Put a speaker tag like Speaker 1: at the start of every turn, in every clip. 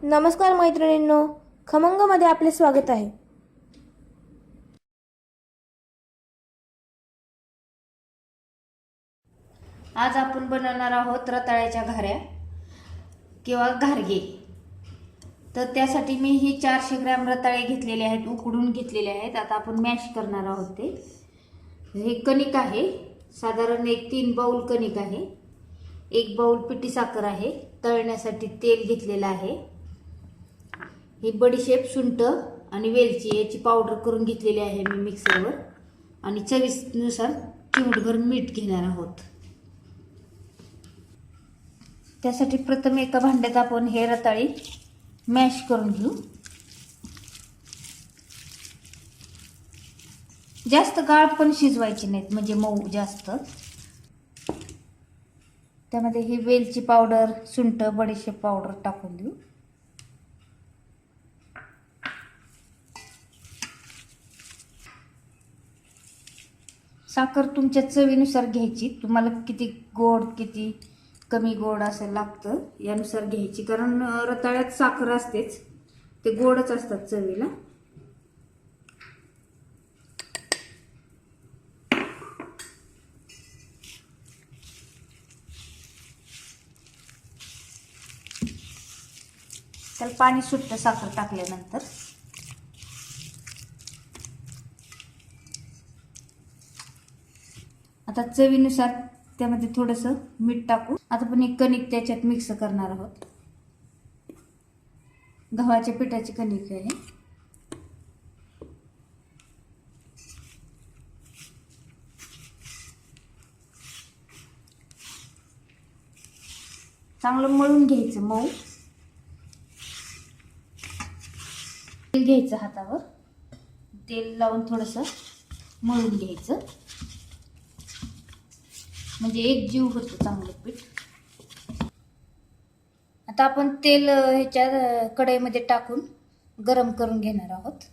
Speaker 1: नमस्कार मैत्रिणींनो, खमंगमध्ये आपले स्वागत आहे.
Speaker 2: आज आपण बनवणार आहोत रताळ्याच्या घाऱ्या किंवा घारगे. तर त्यासाठी मी ही 400 ग्रॅम रताळे घेतलेले आहेत, उकडून घेतलेले आहेत. आता आपण मॅश करणार आहोत. हे कणिक आहे, साधारण 3 बाउल कणिक आहे. 1 बाउल पिठी साखर आहे. तळण्यासाठी तेल घेतलेलं आहे. ही बडीशेप, सुंठ आणि वेलची याची पावडर करून घेतलेली आहे मी मिक्सरवर. आणि चवीनुसार चिमूटभर मीठ घेणार आहोत. त्यासाठी प्रथम एका भांड्यात आपण हे रताळी मॅश करून घेऊ. जास्त गाळ पण शिजवायचे नाहीत, म्हणजे मऊ जास्त. त्यामध्ये ही वेलची पावडर, सुंठ, बडीशेप पावडर टाकून देऊ. साखर तुमच्या चवीनुसार घ्यायची. तुम्हाला किती गोड, किती कमी गोड असं लागतं यानुसार घ्यायची, कारण रताळ्यात साखर असतेच, ते गोडच असतात चवीला. त्याला पाणी सुटतं साखर टाकल्यानंतर. आता चवीनुसार त्यामध्ये थोडंसं मीठ टाकू. आता पण एक कणिक त्याच्यात मिक्स करणार आहोत. गव्हाच्या पिठाची कणिक आहे. चांगलं मळून घ्यायचं, मऊ. तेल घ्यायचं हातावर, तेल लावून थोडंसं मळून घ्यायचं, म्हणजे एक जीव होतो चांगलं पीठ. आता आपण तेल ह्याच्या कढईमध्ये टाकून गरम करून घेणार आहोत.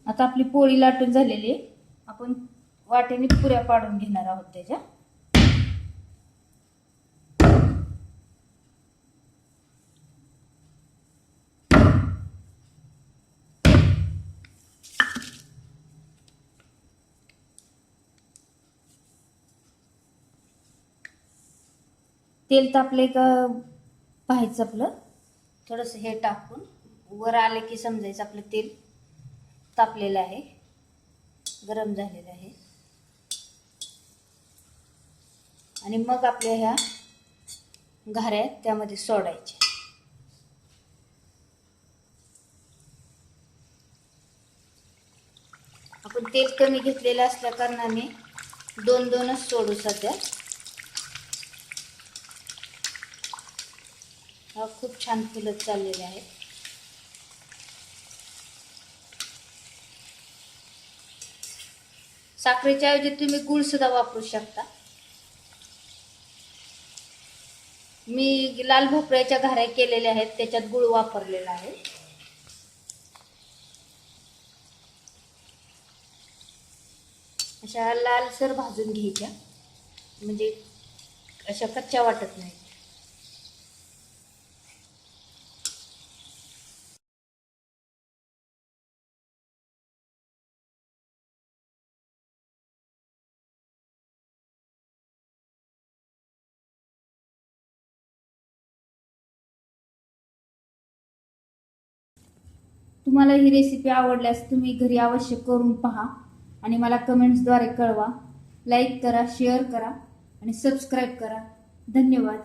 Speaker 2: आता आपली पोळी लाटून झालेली आहे. आपण वाटेने पुऱ्या पाडून घेणार आहोत त्याच्या. तेल तापले का पाहायचं आपलं, थोडंसं हे टाकून वर आले की समजायचं आपलं तेल तापलेलं आहे, गरम झालेलं आहे. आणि मग आपल्या ह्या घाऱ्या त्यामध्ये सोडायच्या. आपण तेल कमी घेतलेलं असल्या कारणाने 2-2च सोडू सध्या. हा खूप छान फुलत चाललेले आहे. साखरेच्या ऐवजी तुम्ही गूळ सुद्धा वापरू शकता. मी लाल भोपळ्याच्या घाऱ्या केलेल्या आहेत, त्याच्यात गूळ वापरलेला आहे. अशा लालसर भाजून घ्यायच्या, म्हणजे अशा कच्च्या वाटत नाही. तुम्हाला ही रेसिपी आवडल्यास तुम्ही घरी अवश्य करून पहा आणि मला कमेंट्सद्वारे कळवा. लाईक करा, शेअर करा आणि सबस्क्राईब करा. धन्यवाद.